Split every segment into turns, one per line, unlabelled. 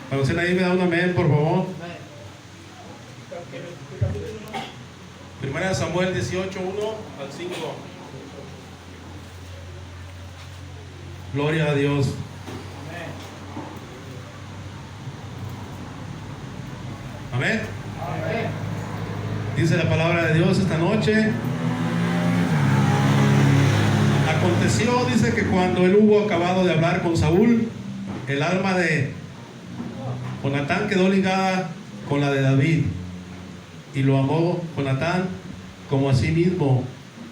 Cuando estén ahí me da un amén, por favor. Primera de Samuel 18, 1 al 5. Gloria a Dios. Amén. Amén. Dice la palabra de Dios esta noche. Aconteció, dice, que cuando él hubo acabado de hablar con Saúl, el alma de Jonatán quedó ligada con la de David, y lo amó Jonatán como a sí mismo.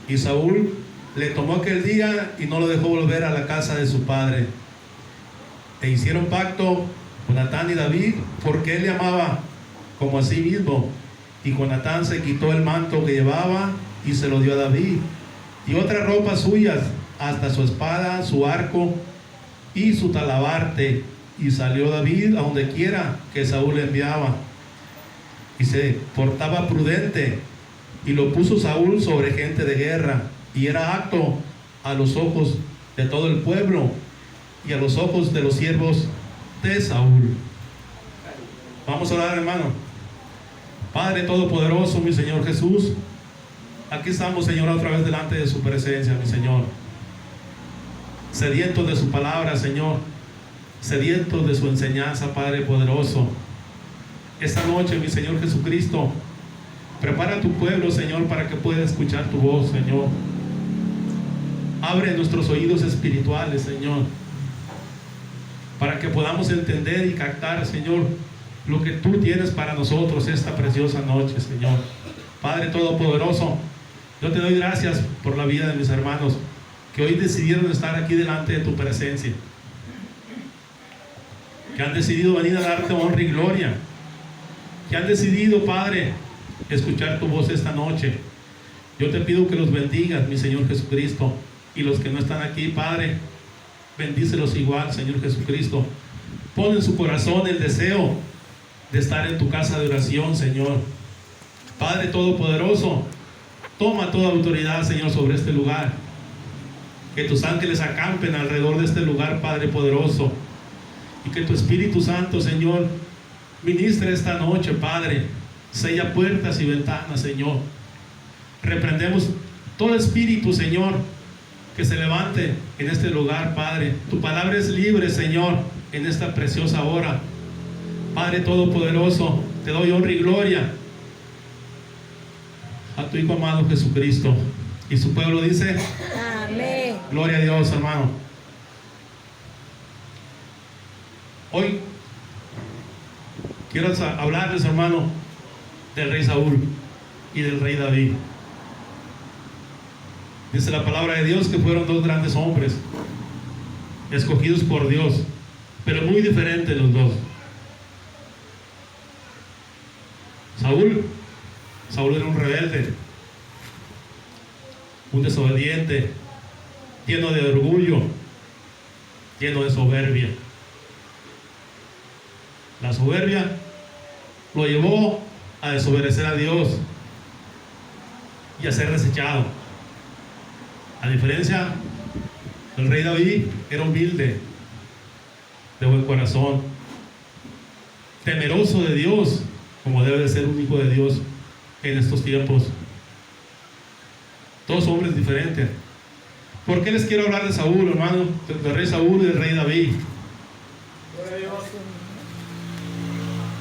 Y Saúl le tomó aquel día y no lo dejó volver a la casa de su padre. E hicieron pacto Jonatán y David, porque él le amaba como a sí mismo. Y Jonatán se quitó el manto que llevaba y se lo dio a David, y otras ropas suyas, hasta su espada, su arco y su talabarte. Y salió David a donde quiera que Saúl le enviaba, y se portaba prudente, y lo puso Saúl sobre gente de guerra, y era apto a los ojos de todo el pueblo y a los ojos de los siervos de Saúl. Vamos a orar, hermano. Padre Todopoderoso, mi Señor Jesús, aquí estamos, Señor, otra vez delante de su presencia, mi Señor, sedientos de su palabra, Señor, sedientos de su enseñanza, Padre poderoso. Esta noche, mi Señor Jesucristo, prepara a tu pueblo, Señor, para que pueda escuchar tu voz, Señor. Abre nuestros oídos espirituales, Señor, para que podamos entender y captar, Señor, lo que tú tienes para nosotros esta preciosa noche, Señor. Padre Todopoderoso, yo te doy gracias por la vida de mis hermanos que hoy decidieron estar aquí delante de tu presencia, que han decidido venir a darte honra y gloria, que han decidido, Padre, escuchar tu voz esta noche. Yo te pido que los bendigas, mi Señor Jesucristo, y los que no están aquí, Padre, bendícelos igual, Señor Jesucristo. Pon en su corazón el deseo de estar en tu casa de oración, Señor. Padre Todopoderoso, toma toda autoridad, Señor, sobre este lugar. Que tus ángeles acampen alrededor de este lugar, Padre poderoso, y que tu Espíritu Santo, Señor, ministre esta noche, Padre. Sella puertas y ventanas, Señor. Reprendemos todo espíritu, Señor, que se levante en este lugar, Padre. Tu palabra es libre, Señor, en esta preciosa hora. Padre Todopoderoso, te doy honra y gloria a tu Hijo amado Jesucristo. Y su pueblo dice: amén. Gloria a Dios, hermano. Hoy quiero hablarles, hermano, del rey Saúl y del rey David. Dice la palabra de Dios que fueron dos grandes hombres escogidos por Dios, pero muy diferentes los dos. Saúl era un rebelde, un desobediente, lleno de orgullo, lleno de soberbia. La soberbia lo llevó a desobedecer a Dios y a ser desechado. A diferencia, el rey David era humilde, de buen corazón, temeroso de Dios, como debe de ser un hijo de Dios en estos tiempos. Dos hombres diferentes. ¿Por qué les quiero hablar de Saúl, hermano? Del rey Saúl y del rey David.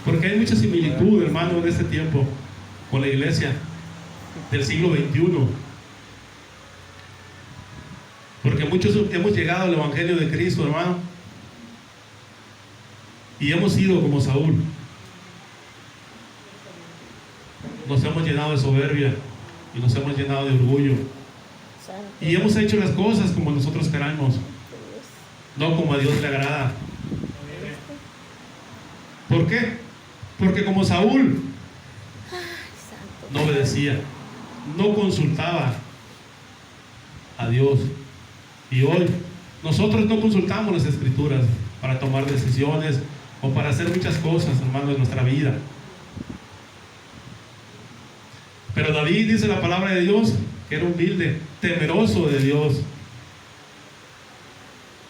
Porque hay mucha similitud, hermano, en este tiempo con la iglesia del siglo XXI. Porque muchos hemos llegado al evangelio de Cristo, hermano, y hemos sido como Saúl. Nos hemos llenado de soberbia y nos hemos llenado de orgullo, y hemos hecho las cosas como nosotros queramos, no como a Dios le agrada. ¿Por qué? Porque como Saúl no obedecía, no consultaba a Dios. Y hoy nosotros no consultamos las escrituras para tomar decisiones o para hacer muchas cosas, hermano, en nuestra vida. Pero David, dice la palabra de Dios, que era humilde, temeroso de Dios,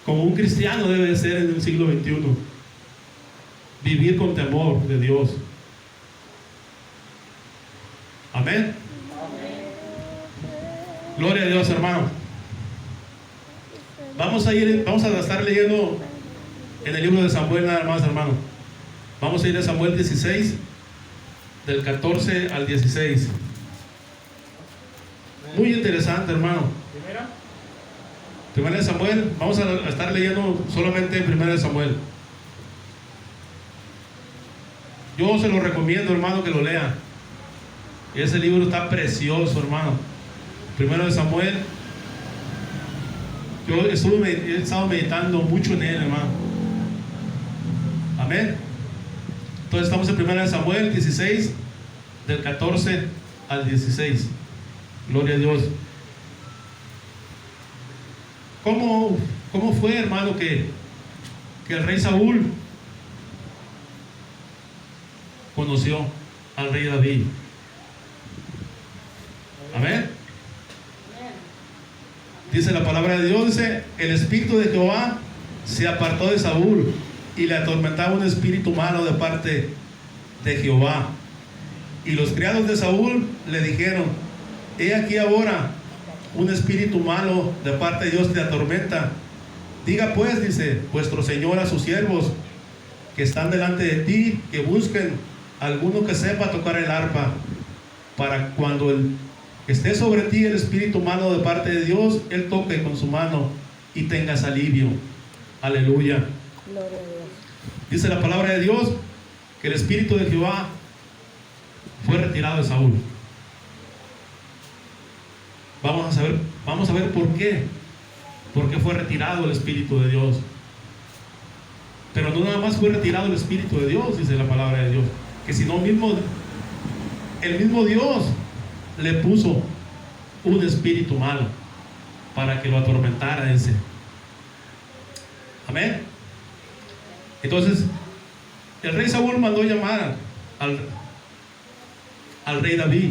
como un cristiano debe de ser en el siglo XXI. vivir con temor de Dios. Amén. Gloria a Dios, hermano. Vamos a estar leyendo en el libro de Samuel nada más, hermano. Vamos a ir a Samuel 16, del 14 al 16. Muy interesante, hermano. Primera de Samuel. Vamos a estar leyendo solamente en Primera de Samuel. Yo se lo recomiendo, hermano, que lo lea. Ese libro está precioso, hermano. Primero de Samuel. Yo he estado meditando mucho en él, hermano. Amén. Entonces estamos en Primera de Samuel 16, del 14 al 16. Gloria a Dios. ¿Cómo fue, hermano, que el rey Saúl conoció al rey David? Amén. Dice la palabra de Dios, dice: el espíritu de Jehová se apartó de Saúl y le atormentaba un espíritu malo de parte de Jehová. Y los criados de Saúl le dijeron: he aquí ahora un espíritu malo de parte de Dios te atormenta. Diga pues, dice, vuestro Señor a sus siervos que están delante de ti, que busquen alguno que sepa tocar el arpa, para cuando esté sobre ti el espíritu malo de parte de Dios, él toque con su mano y tengas alivio. Aleluya.
Gloria a Dios.
Dice la palabra de Dios que el espíritu de Jehová fue retirado de Saúl. Vamos a ver por qué. ¿Por qué fue retirado el espíritu de Dios? Pero no nada más fue retirado el espíritu de Dios, dice la palabra de Dios, que sino el mismo Dios le puso un espíritu malo para que lo atormentara ese. Amén. Entonces el rey Saúl mandó llamar al rey David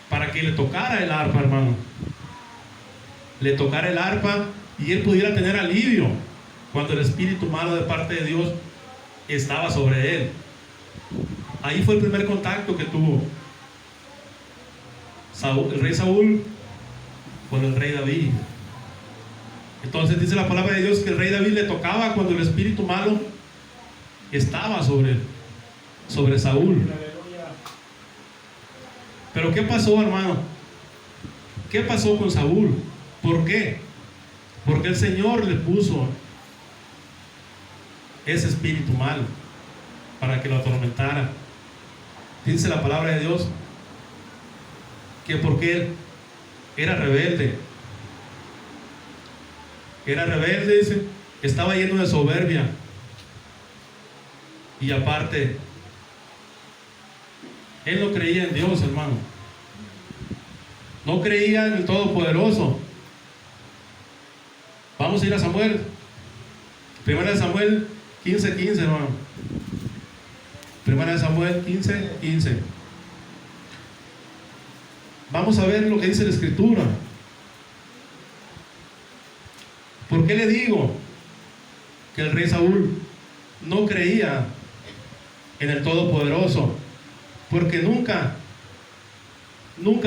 para que le tocara el arpa, hermano. Le tocara el arpa y él pudiera tener alivio cuando el espíritu malo de parte de Dios estaba sobre él. Ahí fue el primer contacto que tuvo el rey Saúl con el rey David. Entonces dice la palabra de Dios que el rey David le tocaba cuando el espíritu malo estaba sobre Saúl. Pero ¿qué pasó, hermano? ¿Qué pasó con Saúl? ¿Por qué? Porque el Señor le puso ese espíritu malo para que lo atormentara. Dice la palabra de Dios que porque él era rebelde, dice, estaba lleno de soberbia, y aparte él no creía en Dios, hermano. No creía en el Todopoderoso. Vamos a ir a Samuel. Primera de Samuel 15:15, hermano. Primera de Samuel 15:15. Vamos a ver lo que dice la Escritura. ¿Por qué le digo que el rey Saúl no creía en el Todopoderoso? Porque nunca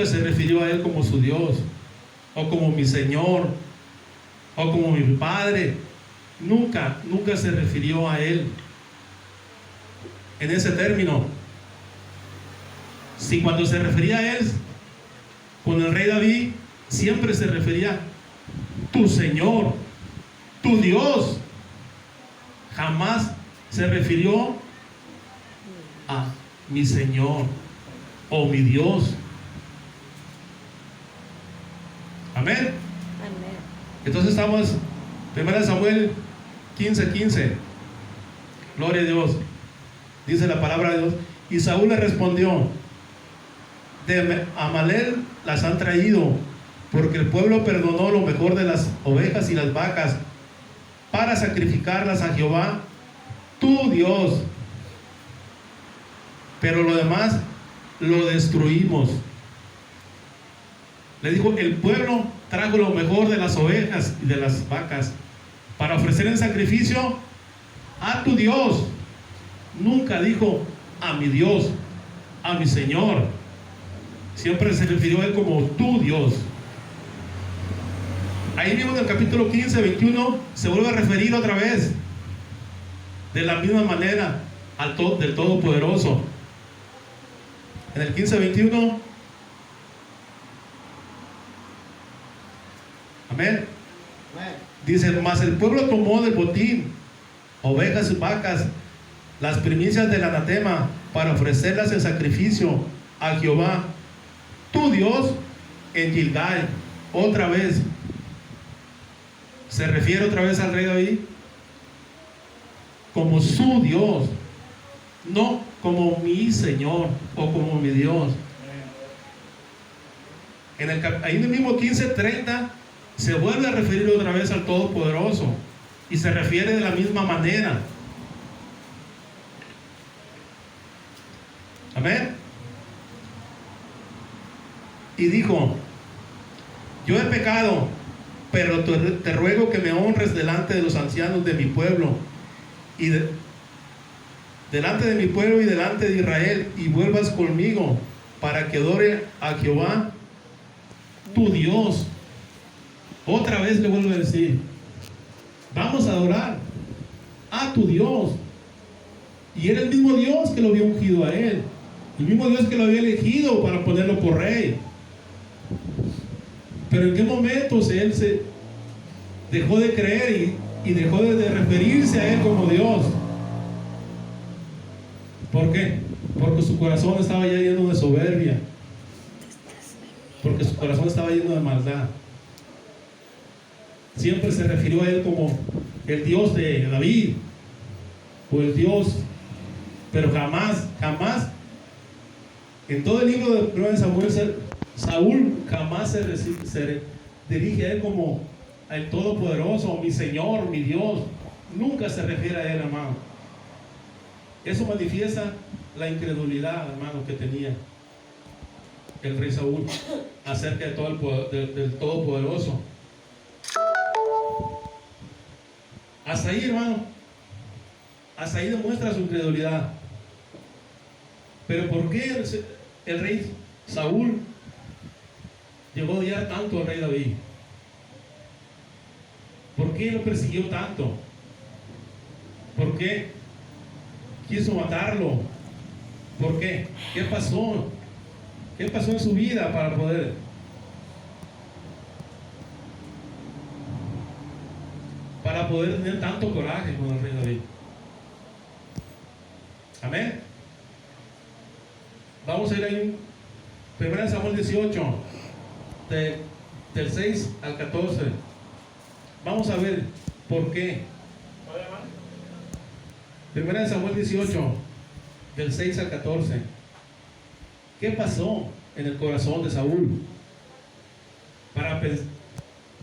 se refirió a él como su Dios, o como mi Señor, o como mi Padre. Nunca se refirió a él en ese término. Si cuando se refería a él con el rey David, siempre se refería tu Señor, tu Dios. Jamás se refirió a mi Señor o mi Dios. Amén.
Amén.
Entonces estamos, 1 Samuel 15:15. Gloria a Dios. Dice la palabra de Dios: y Saúl le respondió: de Amalek las han traído, porque el pueblo perdonó lo mejor de las ovejas y las vacas para sacrificarlas a Jehová, tu Dios. Pero lo demás lo destruimos. Le dijo: el pueblo trajo lo mejor de las ovejas y de las vacas para ofrecer en sacrificio a tu Dios. Nunca dijo a mi Dios, a mi Señor. Siempre se refirió a Él como tu Dios. Ahí mismo en el capítulo 15, 21, se vuelve a referir otra vez, de la misma manera, del Todopoderoso. En el 15, 21, amén. Dice: mas el pueblo tomó del botín ovejas y vacas, las primicias del anatema, para ofrecerlas en sacrificio a Jehová, tu Dios, en Gilgal. Otra vez se refiere otra vez al rey David como su Dios, no como mi Señor o como mi Dios. Ahí en el mismo 15:30 se vuelve a referir otra vez al Todopoderoso y se refiere de la misma manera. Amén. Y dijo: yo he pecado, pero te ruego que me honres delante de los ancianos de mi pueblo y delante de mi pueblo y delante de Israel, y vuelvas conmigo para que adore a Jehová tu Dios. Otra vez le vuelvo a decir: vamos a adorar a tu Dios. Y era el mismo Dios que lo había ungido a él, el mismo Dios que lo había elegido para ponerlo por rey. Pero en qué momentos él se dejó de creer y dejó de referirse a él como Dios. ¿Por qué? Porque su corazón estaba ya lleno de soberbia, porque su corazón estaba lleno de maldad. Siempre se refirió a él como el Dios de David o el Dios, pero jamás en todo el libro de 1 Samuel, Saúl jamás se dirige a él como al Todopoderoso, mi Señor, mi Dios. Nunca se refiere a él, hermano. Eso manifiesta la incredulidad, hermano, que tenía el rey Saúl acerca de todo el poder, del Todopoderoso. Hasta ahí, hermano, hasta ahí demuestra su incredulidad. Pero ¿por qué el rey Saúl llegó a odiar tanto al rey David? ¿Por qué lo persiguió tanto? ¿Por qué quiso matarlo? ¿Por qué? ¿Qué pasó? ¿Qué pasó en su vida para poder tener tanto coraje con el rey David? Amén. Vamos a ir ahí, 1 Samuel 18, del 6 al 14. Vamos a ver por qué. 1 Samuel 18, del 6 al 14. ¿Qué pasó en el corazón de Saúl para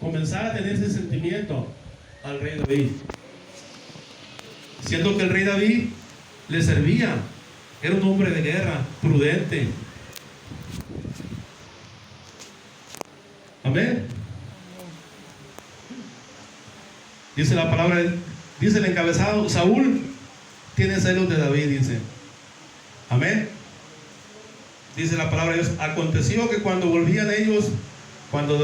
comenzar a tener ese sentimiento al rey David? Siendo que el rey David le servía, era un hombre de guerra, prudente. Amén. Dice la palabra, dice el encabezado: Saúl tiene celos de David, dice. Amén. Dice la palabra de Dios: aconteció que cuando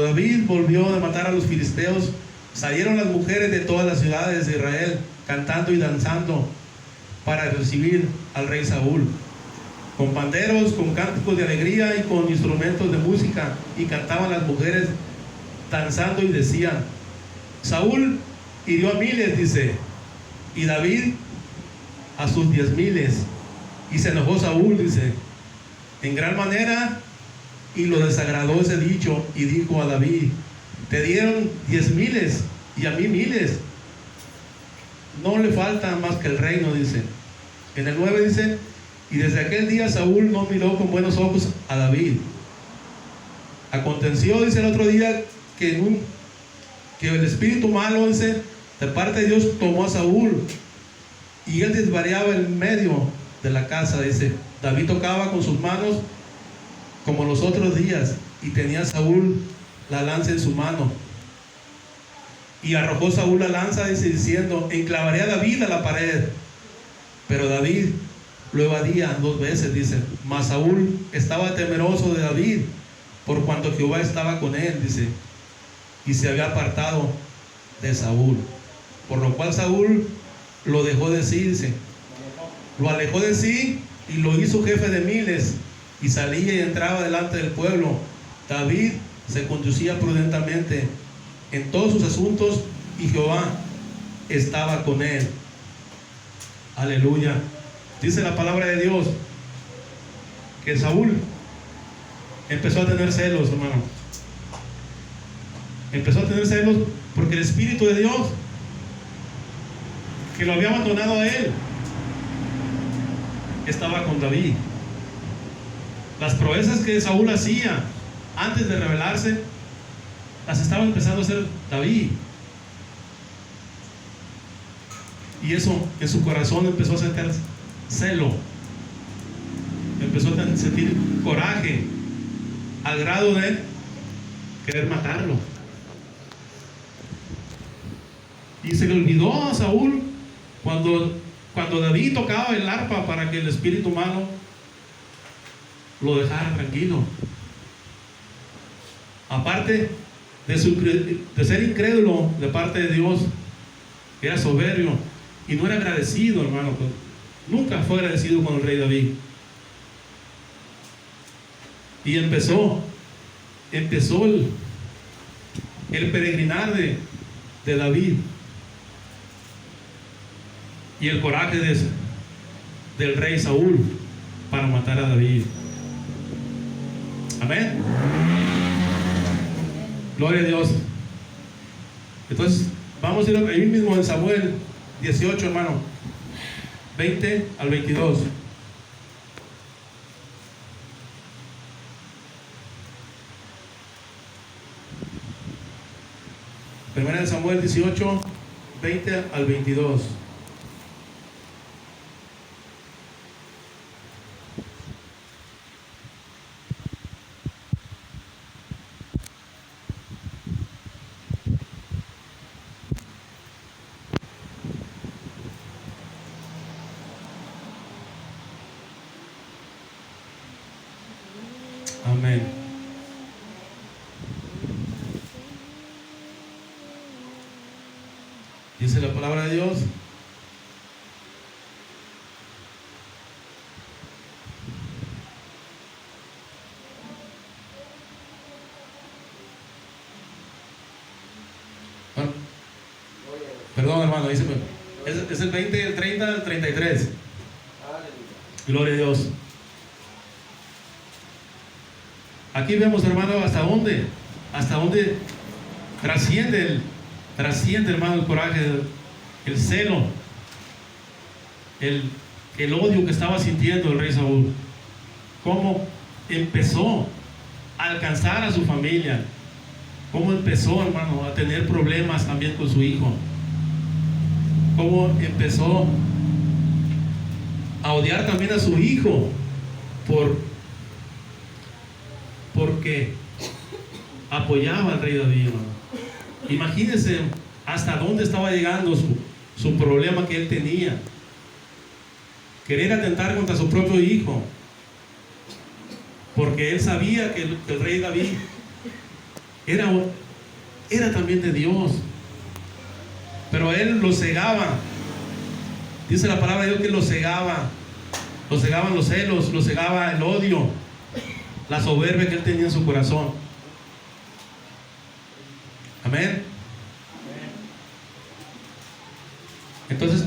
David volvió de matar a los filisteos, salieron las mujeres de todas las ciudades de Israel cantando y danzando para recibir al rey Saúl, con panderos, con cánticos de alegría y con instrumentos de música, y cantaban las mujeres danzando y decían: Saúl hirió a miles, dice, y David a sus 10,000. Y se enojó Saúl, dice, en gran manera, y lo desagradó ese dicho, y dijo a David: te dieron 10,000 y a mí 1,000. No le falta más que el reino, dice. En el 9 dice: y desde aquel día Saúl no miró con buenos ojos a David. Aconteció, dice, el otro día que el espíritu malo, dice, de parte de Dios tomó a Saúl, y él desvariaba en medio de la casa, dice. David tocaba con sus manos como los otros días, y tenía Saúl la lanza en su mano. Y arrojó Saúl la lanza, dice, diciendo: enclavaré a David a la pared. Pero David lo evadía 2 veces, dice. Mas Saúl estaba temeroso de David, por cuanto Jehová estaba con él, dice, y se había apartado de Saúl. Por lo cual Saúl lo dejó de sí, dice. Lo alejó de sí y lo hizo jefe de miles, y salía y entraba delante del pueblo. David se conducía prudentemente en todos sus asuntos, y Jehová estaba con él. Aleluya. Dice la palabra de Dios que Saúl empezó a tener celos, hermano. Empezó a tener celos porque el Espíritu de Dios, que lo había abandonado a él, estaba con David. Las proezas que Saúl hacía antes de rebelarse, las estaba empezando a hacer David. Y eso en su corazón empezó a sentir celo, empezó a sentir coraje, al grado de querer matarlo. Y se le olvidó a Saúl cuando David tocaba el arpa para que el espíritu malo lo dejara tranquilo. Aparte de ser incrédulo de parte de Dios, era soberbio y no era agradecido, hermano. Nunca fue agradecido con el rey David. Y empezó el peregrinar de David y el coraje del rey Saúl para matar a David. Amén. Gloria a Dios. Entonces vamos a ir ahí mismo en Samuel 18, hermano, 20 al 22. Primera de Samuel 18, 20 al 22. Amén. Dice la palabra de Dios. Bueno, perdón, hermano, dice, es el 20, el 30, el 33. Gloria a Dios. Aquí vemos, hermano, hasta dónde trasciende, hermano, el coraje, el celo, el odio que estaba sintiendo el rey Saúl. Cómo empezó a alcanzar a su familia, cómo empezó, hermano, a tener problemas también con su hijo, cómo empezó a odiar también a su hijo porque apoyaba al rey David, hermano. Imagínense hasta dónde estaba llegando su problema que él tenía. Querer atentar contra su propio hijo, porque él sabía que el rey David era también de Dios, pero él lo cegaba. Dice la palabra de Dios que lo cegaban los celos, lo cegaba el odio, la soberbia que él tenía en su corazón. Amén. Entonces,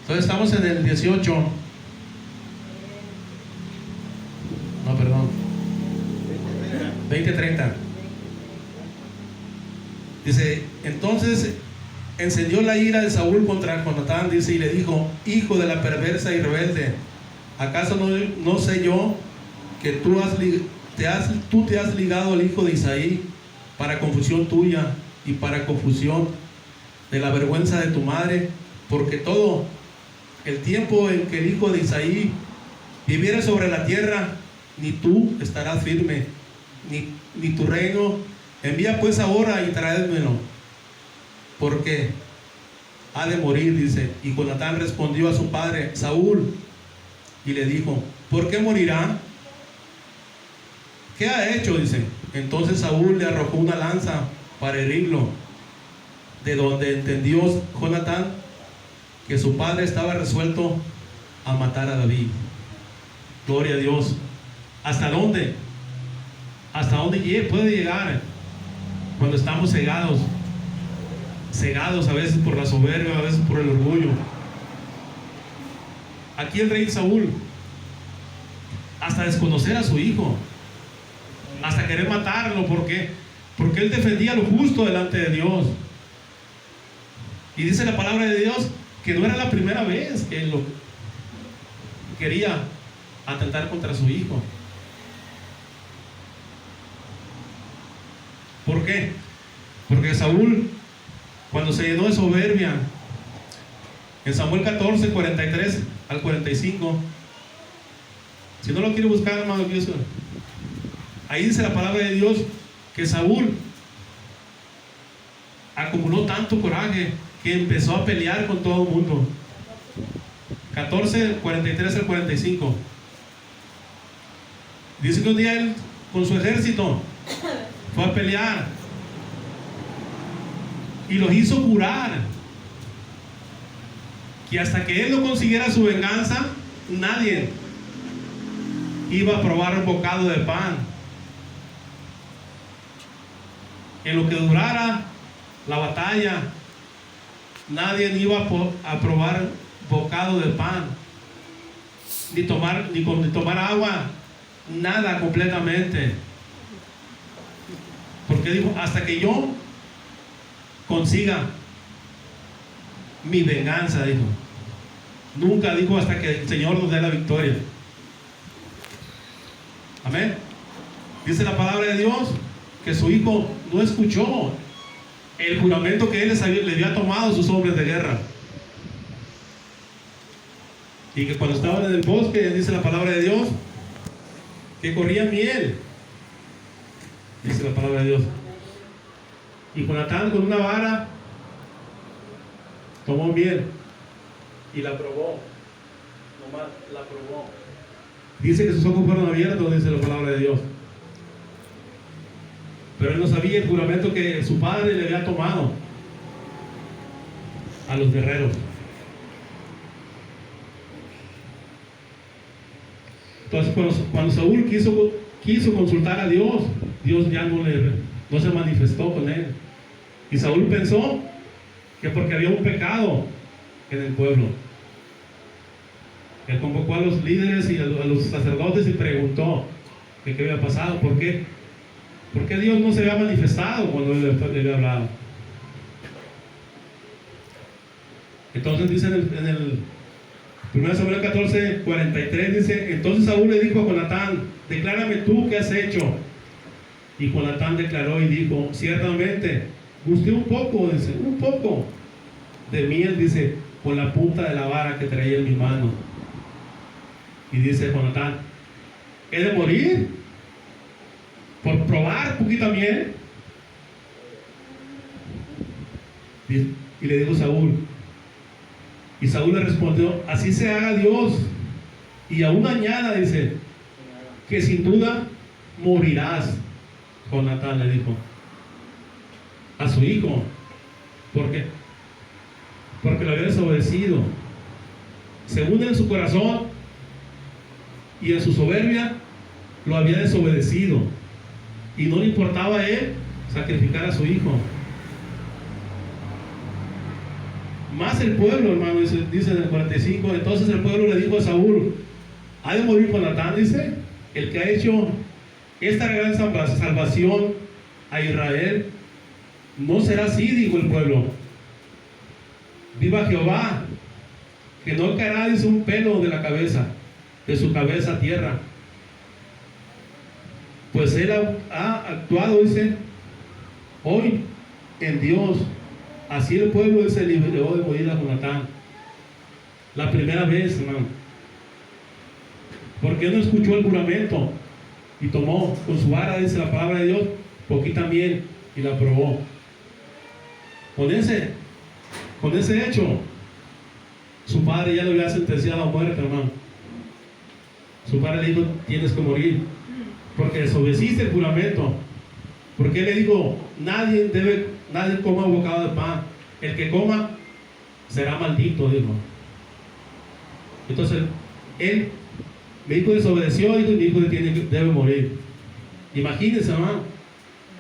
estamos en el 18. No, perdón. 20:30. Dice, entonces encendió la ira de Saúl contra Jonatán, dice, y le dijo: hijo de la perversa y rebelde, ¿acaso no sé yo que tú te has ligado al hijo de Isaí para confusión tuya y para confusión de la vergüenza de tu madre? Porque todo el tiempo en que el hijo de Isaí viviera sobre la tierra, ni tú estarás firme, ni tu reino. Envía pues ahora y traédmelo, porque ha de morir, dice. Y Jonatán respondió a su padre Saúl y le dijo: ¿por qué morirá? ¿Qué ha hecho?, dice. Entonces Saúl le arrojó una lanza para herirlo, de donde entendió Jonatán que su padre estaba resuelto a matar a David. Gloria a Dios. ¿Hasta dónde? ¿Hasta dónde puede llegar cuando estamos cegados? Cegados a veces por la soberbia, a veces por el orgullo. Aquí el rey Saúl, hasta desconocer a su hijo, hasta querer matarlo, porque él defendía lo justo delante de Dios. Y dice la palabra de Dios que no era la primera vez que él lo quería atentar contra su hijo. ¿Por qué? Porque Saúl, cuando se llenó de soberbia, en Samuel 14, 43 al 45, si no lo quiere buscar, hermano, ahí dice la palabra de Dios que Saúl acumuló tanto coraje que empezó a pelear con todo el mundo. 14, 43 al 45. Dice que un día él con su ejército fue a pelear y los hizo jurar que hasta que él no consiguiera su venganza, nadie iba a probar un bocado de pan. En lo que durara la batalla, nadie iba a probar bocado de pan, ni tomar agua, nada completamente. Porque dijo: hasta que yo consiga mi venganza, dijo. Nunca dijo hasta que el Señor nos dé la victoria. Amén. Dice la palabra de Dios que su hijo no escuchó el juramento que él le había tomado a sus hombres de guerra. Y que cuando estaban en el bosque, dice la palabra de Dios, que corría miel. Dice la palabra de Dios. Y Jonatán con una vara tomó miel y la probó. Nomás la probó. Dice que sus ojos fueron abiertos, dice la palabra de Dios. Pero él no sabía el juramento que su padre le había tomado a los guerreros. Entonces cuando Saúl quiso consultar a Dios, Dios ya no se manifestó con él. Y Saúl pensó que porque había un pecado en el pueblo. Él convocó a los líderes y a los sacerdotes y preguntó qué había pasado, ¿por qué Dios no se había manifestado cuando él le había hablado? Entonces dice en el 1 Samuel 14, 43, dice: entonces Saúl le dijo a Jonatán: declárame tú qué has hecho. Y Jonatán declaró y dijo: ciertamente busqué un poco de miel, dice, con la punta de la vara que traía en mi mano. Y dice Jonatán: ¿he de morir por probar poquita miel? Y le dijo Saúl, y Saúl le respondió: así se haga Dios, y aún añada, dice, que sin duda morirás. Jonatán le dijo a su hijo, porque lo había desobedecido. Según en su corazón y en su soberbia, lo había desobedecido, y no le importaba a él sacrificar a su hijo. Más el pueblo, hermano, dice en el 45, entonces el pueblo le dijo a Saúl: ¿ha de morir Jonatán? Dice, el que ha hecho esta gran salvación a Israel. No será así, dijo el pueblo. Viva Jehová, que no caerá, dice, un pelo de su cabeza a tierra. Pues él ha actuado, dice, hoy en Dios. Así el pueblo se liberó de morir a Jonatán. La primera vez, hermano. Porque no escuchó el juramento y tomó con su vara, dice la palabra de Dios, poquita miel y la probó. Con ese hecho, su padre ya le había sentenciado a muerte, hermano. Su padre le dijo, tienes que morir, porque desobedeciste el juramento. Porque él le dijo, nadie coma bocado de pan. El que coma será maldito, dijo. Entonces, mi hijo desobedeció y mi hijo debe morir. Imagínense, hermano.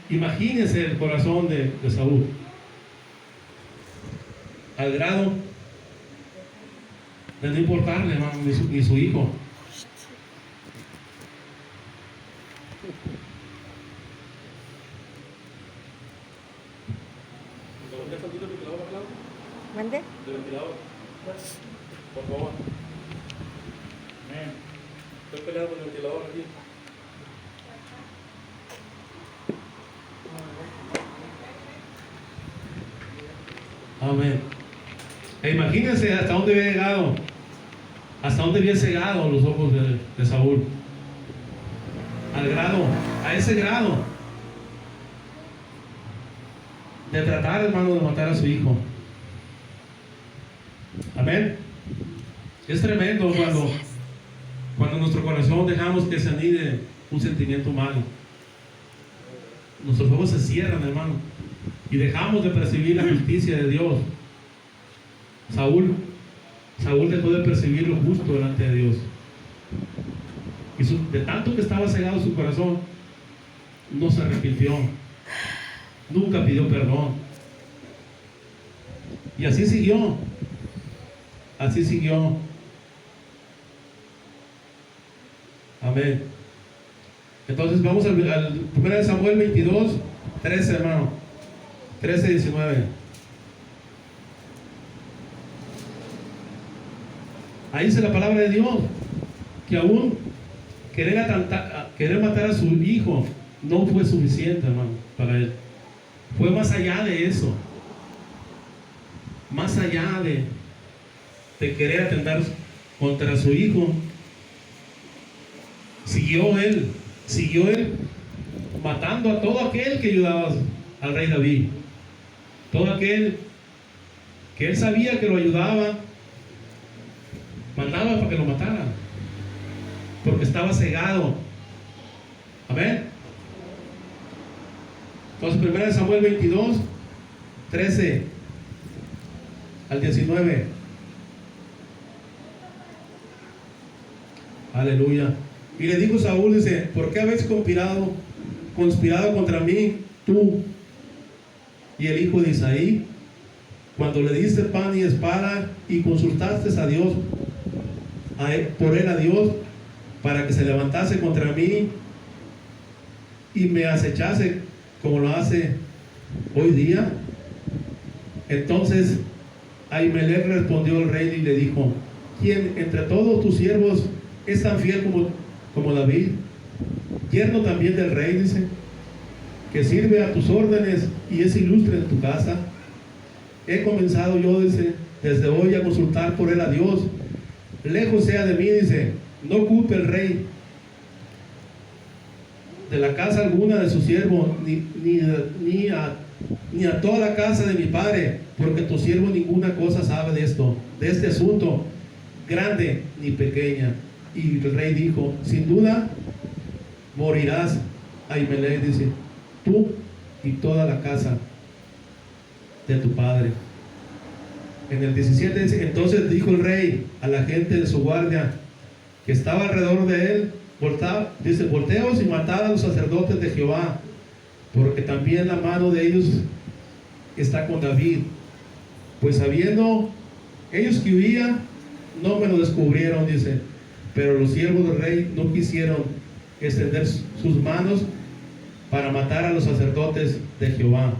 Imagínense el corazón de Saúl. Al grado de no importarle, hermano, ni su hijo.
¿Mande?
¿Del ventilador? Por favor. Estoy peleando con el ventilador aquí. Amén. Imagínense hasta dónde había llegado, hasta dónde había cegado los ojos de Saúl. A ese grado de tratar, hermano, de matar a su hijo. Amén. Es tremendo cuando en nuestro corazón dejamos que se anide un sentimiento malo. Nuestros ojos se cierran, hermano, y dejamos de percibir la justicia de Dios. Saúl dejó de percibir lo justo delante de Dios. Y de tanto que estaba cegado su corazón, no se arrepintió, nunca pidió perdón. Y así siguió. Amén. Entonces vamos al 1 Samuel 22, 13, hermano. 13, 19. Ahí dice la palabra de Dios que aún querer matar a su hijo no fue suficiente, hermano, para él. Fue más allá de eso. Más allá de querer atentar contra su hijo. Siguió él matando a todo aquel que ayudaba al rey David. Todo aquel que él sabía que lo ayudaba, mandaba para que lo mataran, porque estaba cegado. Amén. Entonces 1 Samuel 22, 13 al 19. Aleluya. Y le dijo Saúl, dice, ¿por qué habéis conspirado contra mí, tú y el hijo de Isaí, cuando le diste pan y espada y consultaste a Dios, por él a Dios, para que se levantase contra mí y me acechase como lo hace hoy día? Entonces Ahimelech respondió al rey y le dijo, ¿quién entre todos tus siervos es tan fiel como David, yerno también del rey, dice, que sirve a tus órdenes y es ilustre en tu casa? He comenzado yo, dice, desde hoy a consultar por él a Dios. Lejos sea de mí, dice, no ocupe el rey de la casa alguna de su siervo, ni a toda la casa de mi padre, porque tu siervo ninguna cosa sabe de este asunto, grande ni pequeña. Y el rey dijo, sin duda morirás, Ahimelech, dice, tú y toda la casa de tu padre. En el 17 dice, entonces dijo el rey a la gente de su guardia que estaba alrededor de él, volteos y matad a los sacerdotes de Jehová, porque también la mano de ellos está con David. Pues sabiendo ellos que huía, no me lo descubrieron, dice. Pero los siervos del rey no quisieron extender sus manos para matar a los sacerdotes de Jehová.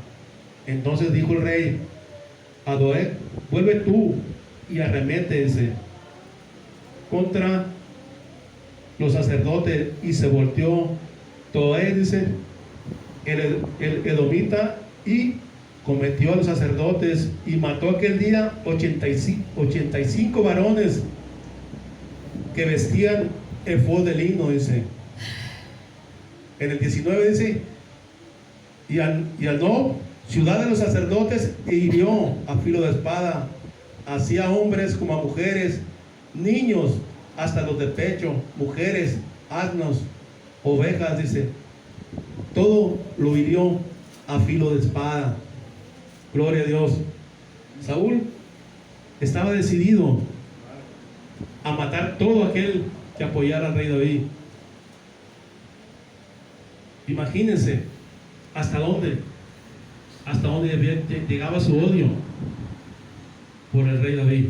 Entonces dijo el rey a Doeg, vuelve tú y arremétese contra los sacerdotes. Y se volteó Doeg, dice, el edomita, y cometió a los sacerdotes y mató aquel día 85 varones que vestían efod de lino, dice. En el 19 dice, y al no ciudad de los sacerdotes, e hirió a filo de espada, así a hombres como a mujeres, niños hasta los de pecho, mujeres, asnos, ovejas, dice, todo lo hirió a filo de espada. Gloria a Dios. Saúl estaba decidido a matar todo aquel que apoyara al rey David. Imagínense hasta dónde llegaba su odio por el rey David.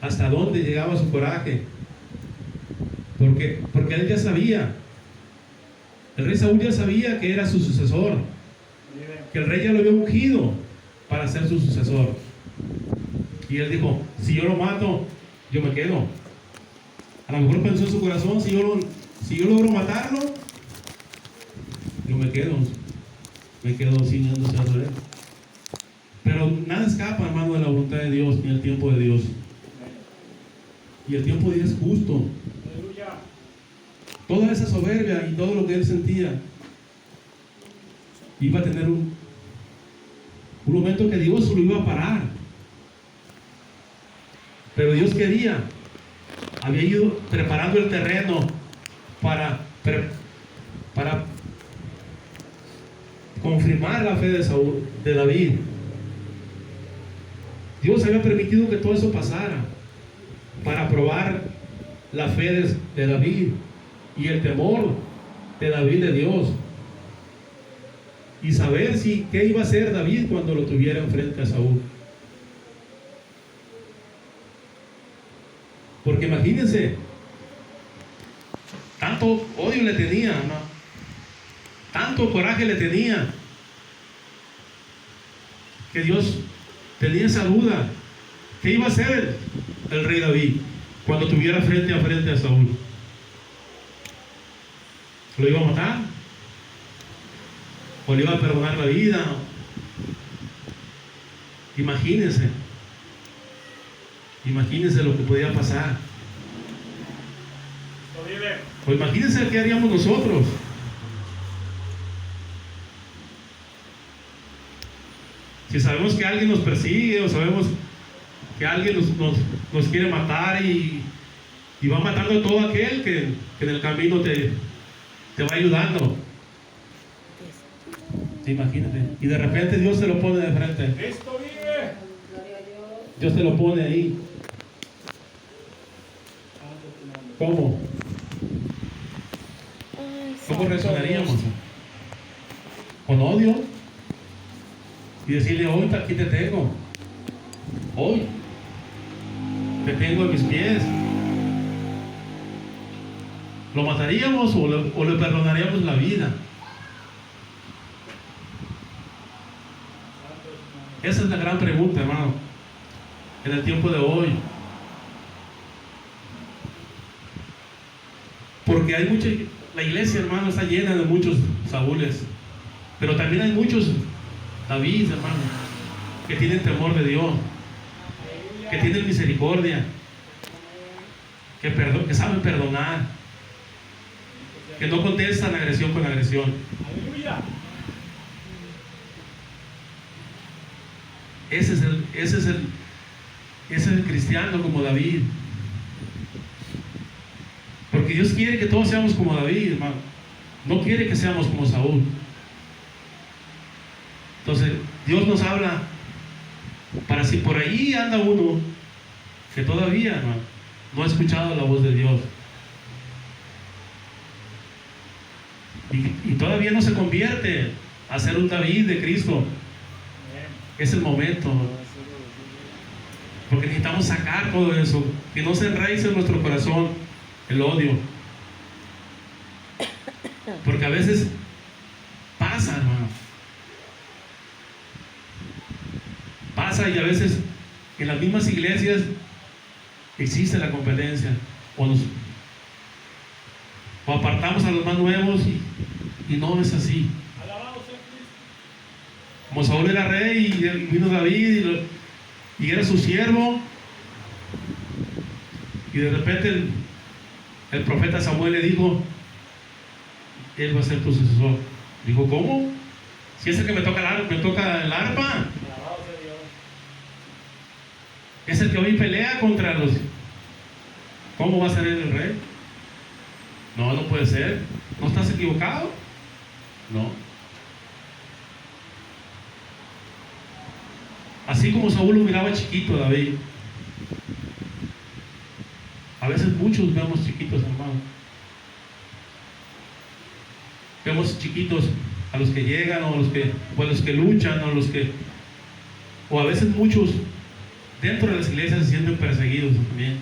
Hasta dónde llegaba su coraje. Porque él ya sabía, el rey Saúl ya sabía que era su sucesor, que el rey ya lo había ungido para ser su sucesor. Y él dijo, si yo lo mato, yo me quedo. A lo mejor pensó en su corazón, si yo logro matarlo, yo me quedo ciñéndose a él. Pero nada escapa, hermano, de la voluntad de Dios, ni el tiempo de Dios. Y el tiempo de Dios es justo. Toda esa soberbia y todo lo que él sentía iba a tener un momento que Dios lo iba a parar. Pero Dios había ido preparando el terreno para confirmar la fe de David. Dios había permitido que todo eso pasara para probar la fe de David y el temor de David de Dios, y saber qué iba a hacer David cuando lo tuviera enfrente a Saúl. Porque imagínense, tanto odio le tenía, ¿no? Tanto coraje le tenía, que Dios tenía esa duda. ¿Qué iba a hacer el rey David cuando tuviera frente a frente a Saúl? ¿Lo iba a matar? ¿O le iba a perdonar la vida? Imagínense lo que podía pasar. O imagínense qué haríamos nosotros. Si sabemos que alguien nos persigue, o sabemos que alguien nos quiere matar, y va matando a todo aquel que en el camino te va ayudando. Imagínate. Y de repente Dios te lo pone de frente. Dios te lo pone ahí. ¿Cómo? ¿Cómo reaccionaríamos? ¿Con odio? Y decirle, hoy aquí te tengo. Hoy te tengo en mis pies. ¿Lo mataríamos o le perdonaríamos la vida? Esa es la gran pregunta, hermano, en el tiempo de hoy. Porque la iglesia, hermano, está llena de muchos Saúles, pero también hay muchos David, hermano, que tienen temor de Dios, que tienen misericordia, que saben perdonar, que no contestan agresión con agresión. Ese es el cristiano como David. Porque Dios quiere que todos seamos como David, hermano. No quiere que seamos como Saúl. Entonces, Dios nos habla para si por ahí anda uno que todavía, hermano, no ha escuchado la voz de Dios. Y todavía no se convierte a ser un David de Cristo. Es el momento. Porque necesitamos sacar todo eso. Que no se enraice en nuestro corazón el odio. Porque a veces pasa, hermano. Pasa, y a veces en las mismas iglesias existe la competencia. O apartamos a los más nuevos y no es así. Como Saúl era rey y vino David y era su siervo, y de repente el profeta Samuel le dijo, él va a ser tu sucesor. Dijo, ¿cómo? Si es el que me toca el arpa. Es el que hoy pelea contra los... ¿Cómo va a ser él el rey? No, no puede ser. ¿No estás equivocado? No. Así como Saúl lo miraba chiquito a David, a veces muchos vemos chiquitos, hermano. Vemos chiquitos a los que llegan, o a los que luchan, o a veces muchos dentro de las iglesias se sienten perseguidos también.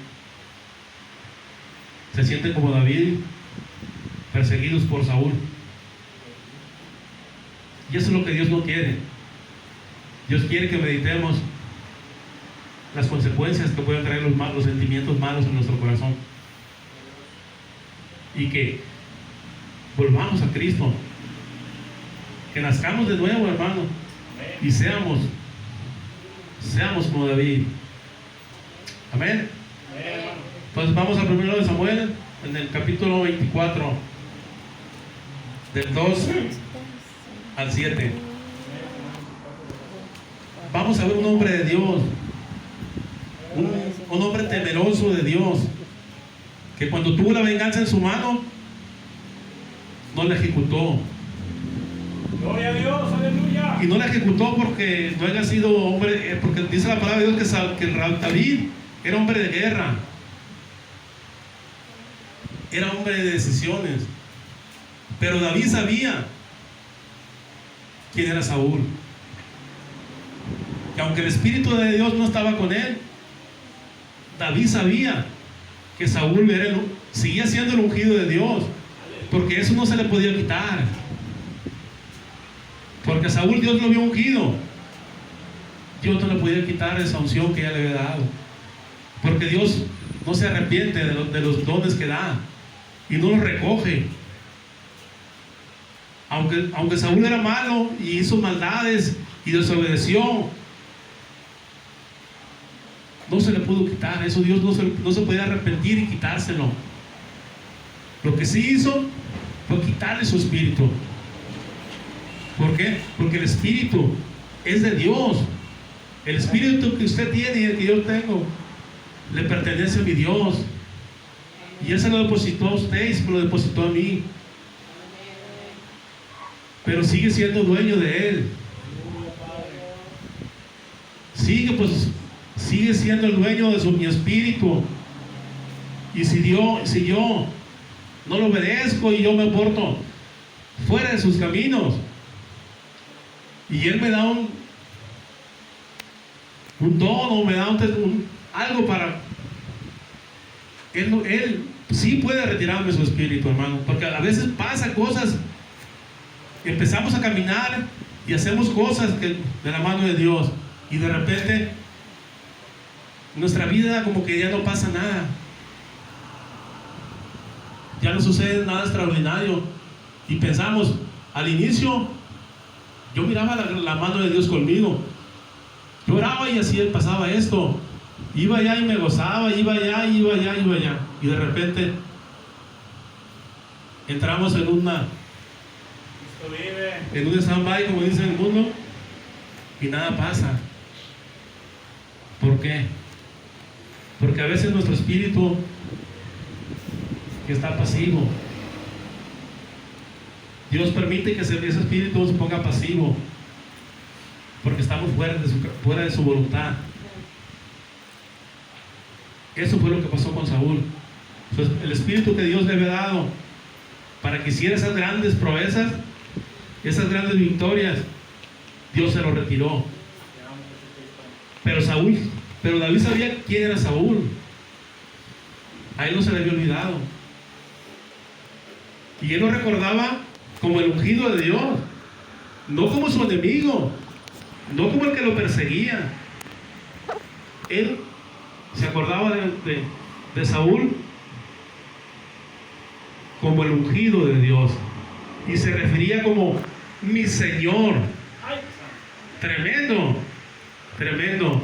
Se sienten como David, perseguidos por Saúl. Y eso es lo que Dios no quiere. Dios quiere que meditemos las consecuencias que pueden traer los sentimientos malos en nuestro corazón, y que volvamos a Cristo, que nazcamos de nuevo, hermano, y seamos como David. Amén. Entonces vamos a 1 de Samuel, en el capítulo 24, del 2 al 7. Vamos a ver un hombre de Dios, un hombre temeroso de Dios, que cuando tuvo la venganza en su mano, no la ejecutó.
Gloria a Dios, aleluya.
Y no la ejecutó porque no haya sido hombre, porque dice la palabra de Dios que David era hombre de guerra, era hombre de decisiones. Pero David sabía quién era Saúl. Que aunque el Espíritu de Dios no estaba con él, David sabía que Saúl seguía siendo el ungido de Dios, porque eso no se le podía quitar. Porque a Saúl Dios lo había ungido. Dios no le podía quitar esa unción que ya le había dado, porque Dios no se arrepiente de los dones que da y no los recoge. Aunque Saúl era malo y hizo maldades y desobedeció, no se le pudo quitar eso. Dios no se podía arrepentir y quitárselo. Lo que sí hizo fue quitarle su espíritu. ¿Por qué? Porque el espíritu es de Dios. El espíritu que usted tiene y el que yo tengo le pertenece a mi Dios, y Él se lo depositó a usted y se lo depositó a mí, pero sigue siendo dueño de Él. Sigue siendo el dueño de mi espíritu. Y si yo no lo obedezco y yo me porto fuera de sus caminos, y Él me da un don, me da algo para... Él sí puede retirarme su espíritu, hermano, porque a veces pasa cosas, empezamos a caminar y hacemos cosas de la mano de Dios, y de repente nuestra vida como que ya no pasa nada, ya no sucede nada extraordinario, y pensamos, al inicio yo miraba la mano de Dios conmigo, yo oraba y así pasaba esto, iba allá y me gozaba, iba allá, y de repente entramos en un stand-by, como dice el mundo, y nada pasa. ¿Por qué? Porque a veces nuestro espíritu que está pasivo, Dios permite que ese espíritu se ponga pasivo, porque estamos fuera de su voluntad. Eso fue lo que pasó con Saúl. Entonces, el espíritu que Dios le había dado para que hiciera esas grandes proezas, esas grandes victorias, Dios se lo retiró. Pero David sabía quién era Saúl. A él no se le había olvidado, y él lo recordaba como el ungido de Dios, no como su enemigo, no como el que lo perseguía. Él se acordaba de Saúl como el ungido de Dios, y se refería como mi Señor. Tremendo, tremendo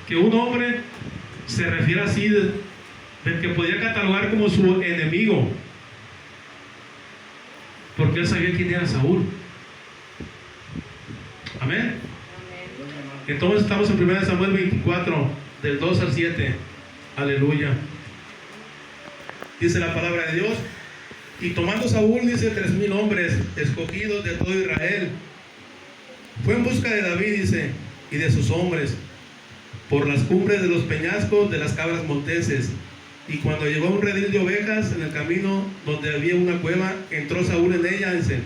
que un hombre se refiera así del que podía catalogar como su enemigo. porque él sabía quién era Saúl. Amén. Entonces estamos en 1 Samuel 24, del 2 al 7. Aleluya. Dice la palabra de Dios: y tomando Saúl, dice, 3,000 hombres escogidos de todo Israel, fue en busca de David, dice, y de sus hombres, por las cumbres de los peñascos de las cabras monteses. Y cuando llegó a un redil de ovejas, en el camino donde había una cueva, entró Saúl en ella, dice,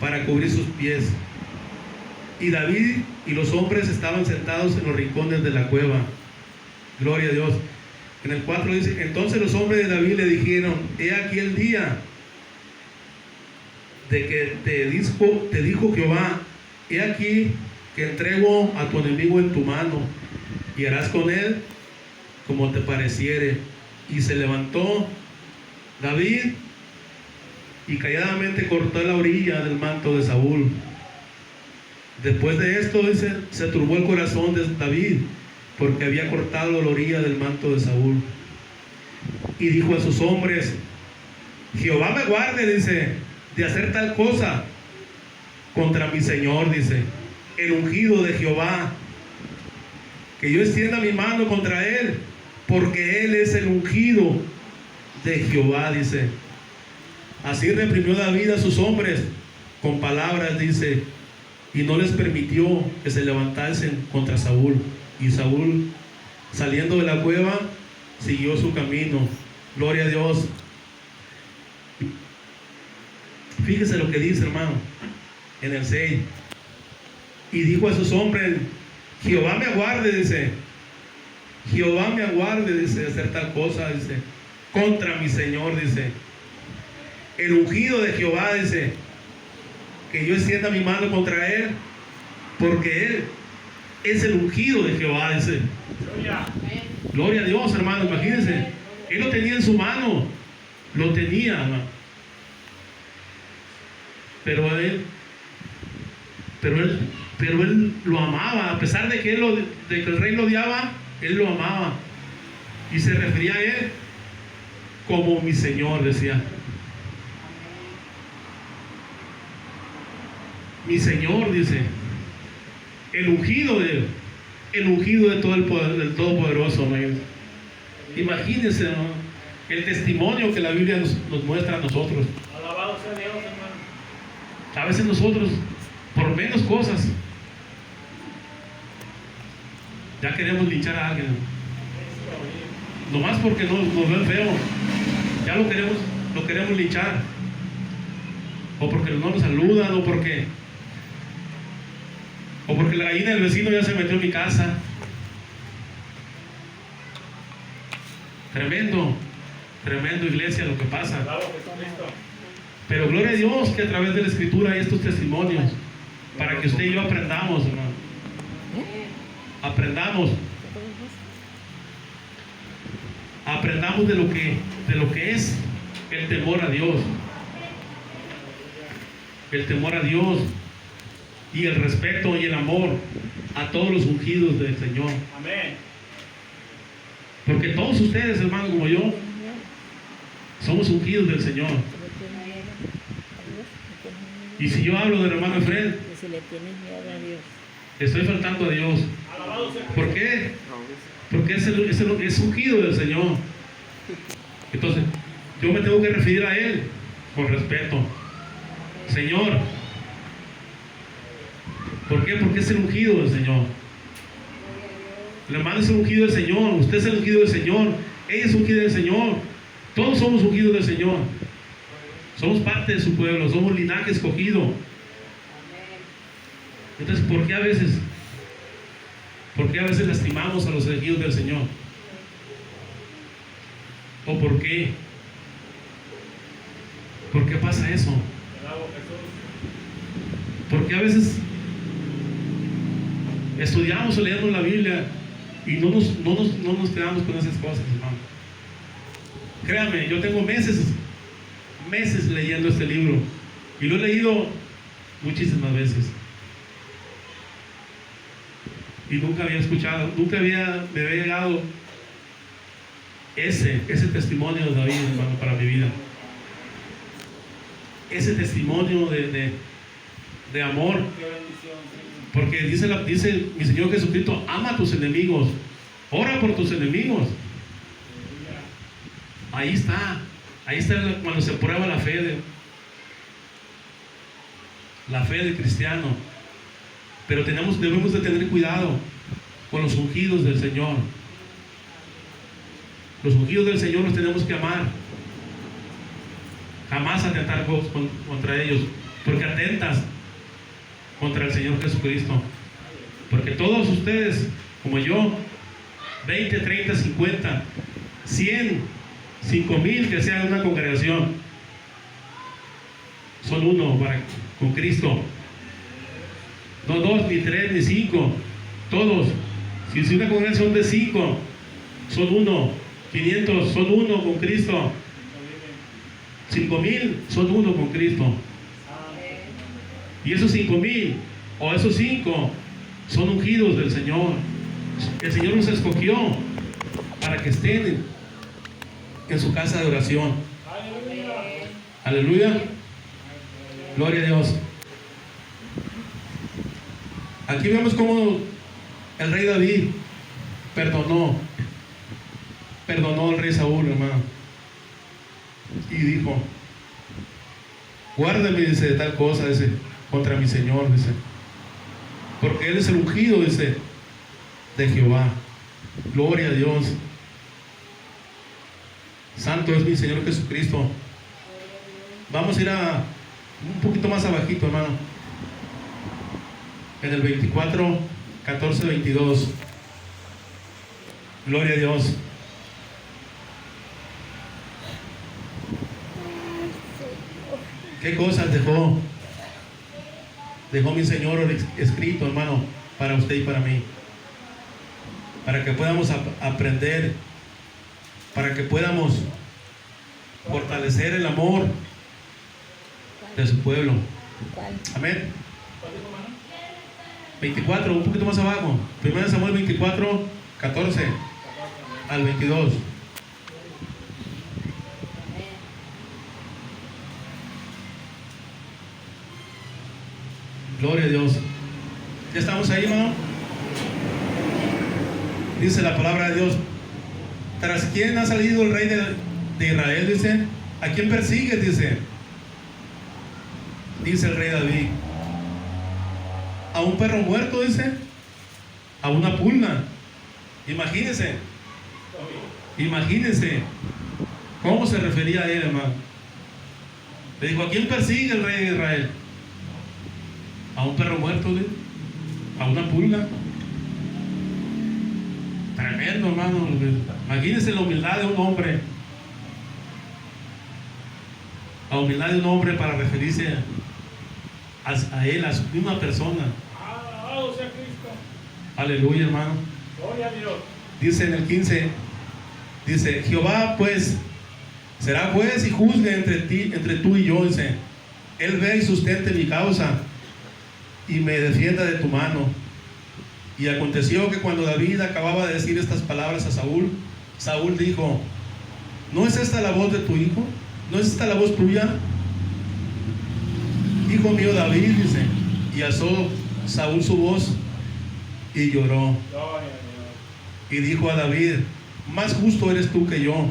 para cubrir sus pies. Y David y los hombres estaban sentados en los rincones de la cueva. Gloria a Dios. En el 4 dice: entonces los hombres de David le dijeron: he aquí el día de que te dijo Jehová, he aquí que entrego a tu enemigo en tu mano, y harás con él como te pareciere. Y se levantó David y calladamente cortó la orilla del manto de Saúl. Después de esto, dice, se turbó el corazón de David, porque había cortado la orilla del manto de Saúl. Y dijo a sus hombres: Jehová me guarde, dice, de hacer tal cosa contra mi Señor, dice, el ungido de Jehová, que yo extienda mi mano contra él, porque él es el ungido de Jehová, dice. Así reprimió David a sus hombres con palabras, dice, y no les permitió que se levantasen contra Saúl. Y Saúl, saliendo de la cueva, siguió su camino. Gloria a Dios. Fíjese lo que dice, hermano, en el 6. Y dijo a sus hombres: Jehová me aguarde, dice, Jehová me aguarde, dice, de hacer tal cosa, dice, contra mi Señor, dice, el ungido de Jehová, dice, que yo extienda mi mano contra él, porque él es el ungido de Jehová, dice. Gloria a Dios, hermano, imagínense. Él lo tenía en su mano, lo tenía, hermano. Pero él lo amaba, a pesar de que el rey lo odiaba, él lo amaba. Y se refería a él como mi Señor, decía. Mi Señor, dice, el ungido de todo el poder, del Todopoderoso, ¿no? Imagínense, ¿no?, el testimonio que la Biblia nos muestra a nosotros.
Alabado sea Dios, hermano.
A veces nosotros, por menos cosas, ya queremos linchar a alguien, nomás porque nos ven feo, ya lo queremos linchar, o porque no nos saludan, o porque la gallina del vecino ya se metió en mi casa. Tremendo, iglesia, lo que pasa. Pero gloria a Dios que a través de la Escritura hay estos testimonios para que usted y yo aprendamos, hermano. Aprendamos de lo que es el temor a Dios. El temor a Dios y el respeto y el amor a todos los ungidos del Señor.
Amén.
Porque todos ustedes, hermanos, como yo, somos ungidos del Señor. Y si yo hablo del hermano Efraín, estoy faltando a Dios. ¿Por qué? Porque es ungido del Señor. Entonces, yo me tengo que referir a él con respeto. Señor. ¿Por qué? Porque es el ungido del Señor. El hermano es el ungido del Señor. Usted es el ungido del Señor. Ella es ungida del Señor. Todos somos ungidos del Señor. Somos parte de su pueblo. Somos linaje escogido. Entonces, ¿por qué a veces lastimamos a los elegidos del Señor? ¿O por qué? ¿Por qué pasa eso? Porque a veces estudiamos o leemos la Biblia y no nos quedamos con esas cosas, hermano. Créame, yo tengo meses leyendo este libro y lo he leído muchísimas veces y nunca había escuchado, me había llegado ese testimonio de David, hermano, para mi vida. ese testimonio de amor.
Qué bendición, Señor.
Porque dice mi Señor Jesucristo, ama a tus enemigos, ora por tus enemigos. Ahí está cuando se prueba la fe de cristiano. Pero debemos de tener cuidado con los ungidos del Señor. Los ungidos del Señor los tenemos que amar. Jamás atentar contra ellos, porque atentas contra el Señor Jesucristo. Porque todos ustedes, como yo, 20, 30, 50, 100, 5,000 que sean una congregación, son uno con Cristo. No 2, ni 3, ni 5, todos. Si es una congregación de 5, son uno. 500 son uno con Cristo. 5,000 son uno con Cristo. Y esos 5,000 o esos 5 son ungidos del Señor. El Señor los escogió para que estén en su casa de oración. Aleluya. Gloria a Dios. Aquí vemos cómo el rey David perdonó al rey Saúl, hermano. Y dijo: guárdame, dice, de tal cosa, dice, contra mi Señor, dice, porque Él es el ungido, dice, de Jehová. Gloria a Dios. Santo es mi Señor Jesucristo. Vamos a ir un poquito más abajito, hermano. En el 24, 14, 22. Gloria a Dios. ¿Qué cosas dejó mi Señor escrito, hermano, para usted y para mí? Para que podamos aprender, para que podamos fortalecer el amor de su pueblo. Amén. 24, un poquito más abajo. 1 Samuel 24, 14 al 22. Gloria a Dios. ¿Ya estamos ahí, hermano? Dice la palabra de Dios: ¿tras quién ha salido el rey de Israel? Dice: ¿a quién persigue? Dice el rey David: a un perro muerto, dice, a una pulga. Imagínense cómo se refería a él, hermano. Le dijo: ¿a quién persigue el rey de Israel? A un perro muerto, ¿sí? A una pulga. Tremendo, hermano. Imagínense la humildad de un hombre. La humildad de un hombre para referirse a él, a su misma persona.
Alabado sea Cristo.
Aleluya, hermano.
Gloria a Dios.
Dice en el 15, dice: Jehová pues será juez y juzgue entre tú y yo, dice. Él ve y sustente mi causa y me defienda de tu mano. Y aconteció que cuando David acababa de decir estas palabras a Saúl, Saúl dijo: ¿no es esta la voz de tu hijo? ¿No es esta la voz tuya, hijo mío David? Dice. Y alzó Saúl su voz y lloró.
Gloria a Dios.
Y dijo a David: más justo eres tú que yo,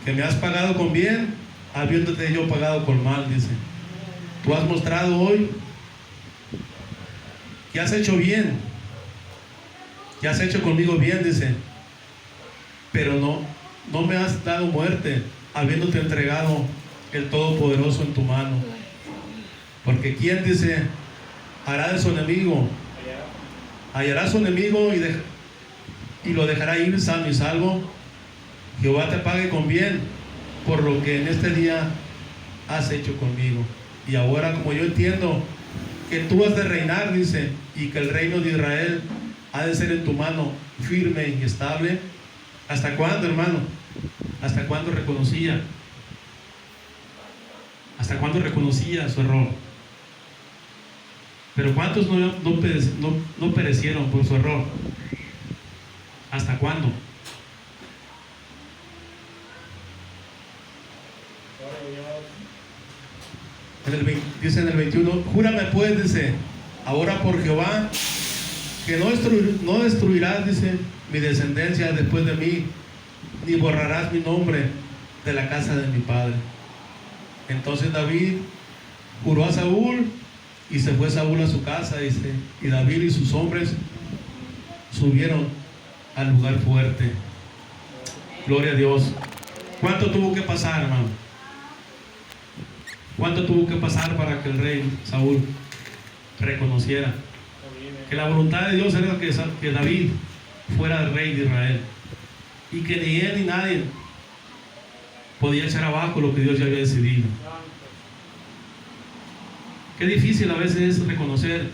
que me has pagado con bien, habiéndote yo pagado con mal. Dice: tú has mostrado hoy que has hecho bien, que has hecho conmigo bien, dice, pero no me has dado muerte, habiéndote entregado el Todopoderoso en tu mano. Porque ¿quién, dice, hará de su enemigo? Hallará su enemigo y lo dejará ir sano y salvo. Jehová te pague con bien por lo que en este día has hecho conmigo. Y ahora, como yo entiendo que tú has de reinar, dice, y que el reino de Israel ha de ser en tu mano firme y estable. ¿Hasta cuándo, hermano? ¿Hasta cuándo reconocía? ¿Hasta cuándo reconocía su error? Pero ¿cuántos no perecieron por su error? ¿Hasta cuándo? Dice en el 21, júrame pues, dice, ahora por Jehová, que no destruirás, dice, mi descendencia después de mí, ni borrarás mi nombre de la casa de mi padre. Entonces David juró a Saúl, y se fue Saúl a su casa, dice, y David y sus hombres subieron al lugar fuerte. Gloria a Dios. ¿Cuánto tuvo que pasar, hermano? ¿Cuánto tuvo que pasar para que el rey Saúl reconociera que la voluntad de Dios era que David fuera el rey de Israel, y que ni él ni nadie podía echar abajo lo que Dios ya había decidido? Qué difícil a veces es reconocer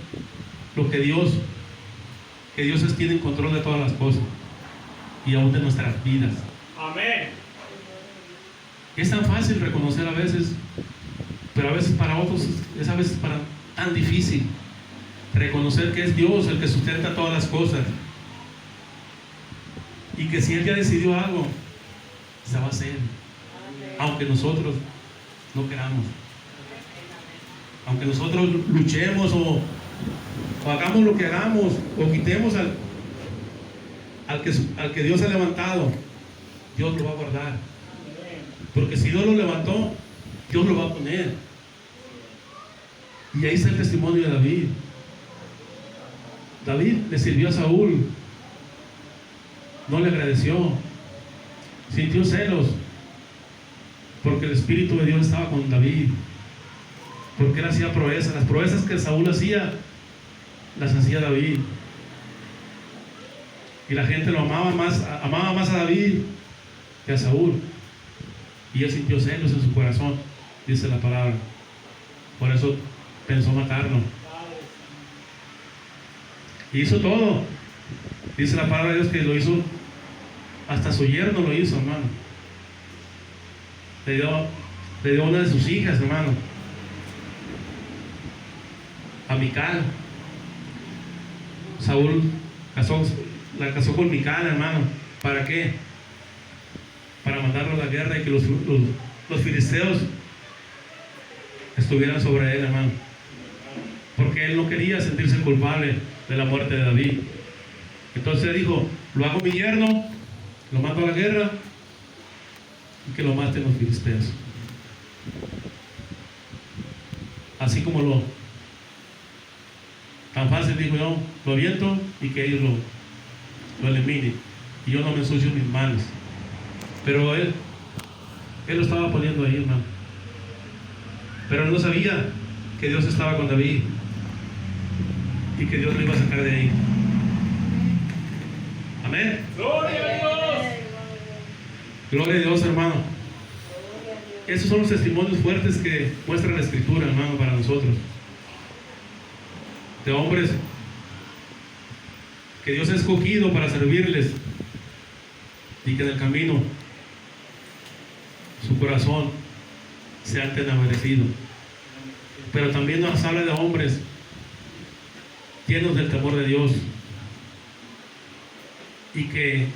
lo que Dios tiene en control de todas las cosas, y aún de nuestras vidas.
Amén.
Es tan fácil reconocer a veces, pero a veces para otros es a veces tan difícil reconocer que es Dios el que sustenta todas las cosas, y que si Él ya decidió algo, se va a hacer, aunque nosotros no queramos, aunque nosotros luchemos o hagamos lo que hagamos, o quitemos al que Dios ha levantado. Dios lo va a guardar, porque si Dios lo levantó, Dios lo va a poner. Y ahí está el testimonio de David. David le sirvió a Saúl, no le agradeció, sintió celos, porque el Espíritu de Dios estaba con David, porque él hacía proezas. Las proezas que Saúl hacía, las hacía David, y la gente lo amaba más a David que a Saúl, y él sintió celos en su corazón, dice la palabra. Por eso pensó matarlo, y hizo todo. Dice la palabra de Dios que lo hizo, hasta su yerno lo hizo, hermano. Le dio una de sus hijas, hermano, a Mical. Saúl la casó con Mical, hermano. ¿Para qué? Para mandarlo a la guerra y que los filisteos estuvieran sobre él, hermano, porque él no quería sentirse culpable de la muerte de David. Entonces él dijo, lo hago mi yerno, lo mando a la guerra, y que lo maten los filisteos. Así como tan fácil, dijo yo, lo aviento y que ellos lo eliminen, y yo no me ensucio mis manos. Pero él lo estaba poniendo ahí, hermano. Pero él no sabía que Dios estaba con David, y que Dios lo iba a sacar de ahí. Amén.
Gloria a Dios.
Gloria a Dios, hermano. Esos son los testimonios fuertes que muestra la Escritura, hermano, para nosotros, de hombres que Dios ha escogido para servirles, y que en el camino su corazón se ha entenebrecido. Pero también nos habla de hombres llenos del temor de Dios, y que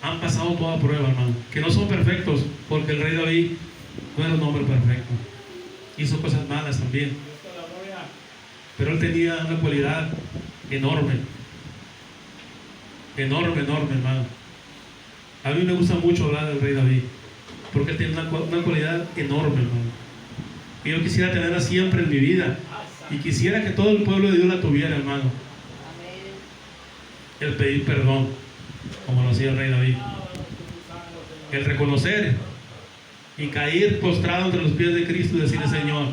han pasado toda prueba, hermano, que no son perfectos, porque el rey David no era un hombre perfecto, hizo cosas malas también, pero él tenía una cualidad enorme, hermano. A mí me gusta mucho hablar del rey David, porque él tiene una cualidad enorme, hermano, y yo quisiera tenerla siempre en mi vida, y quisiera que todo el pueblo de Dios la tuviera, hermano. El pedir perdón, como lo hacía el rey David, el reconocer y caer postrado entre los pies de Cristo y decirle, Señor,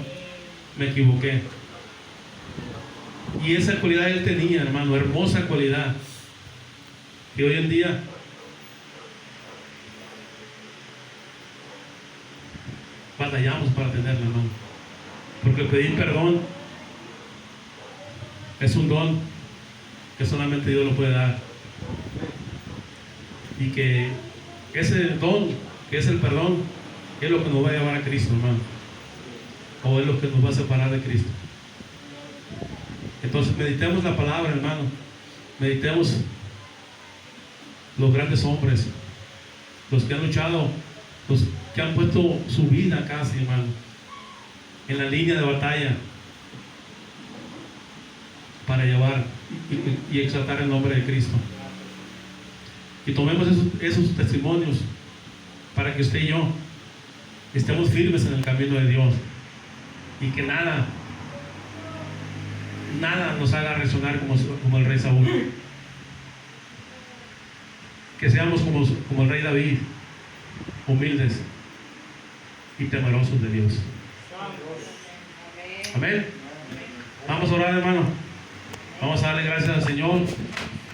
me equivoqué. Y esa cualidad él tenía, hermano, hermosa cualidad, que hoy en día batallamos para tenerla, hermano, porque el pedir perdón es un don que solamente Dios lo puede dar, y que ese don, que es el perdón, es lo que nos va a llevar a Cristo, hermano, o es lo que nos va a separar de Cristo. Entonces meditemos la palabra, hermano, meditemos los grandes hombres, los que han luchado, los que que han puesto su vida casi, hermano, en la línea de batalla para llevar y exaltar el nombre de Cristo. Y tomemos esos testimonios para que usted y yo estemos firmes en el camino de Dios y que nada nos haga reaccionar como el rey Saúl. Que seamos como el rey David, humildes y temerosos de Dios. Amén. Vamos a orar, hermano. Vamos a darle gracias al Señor.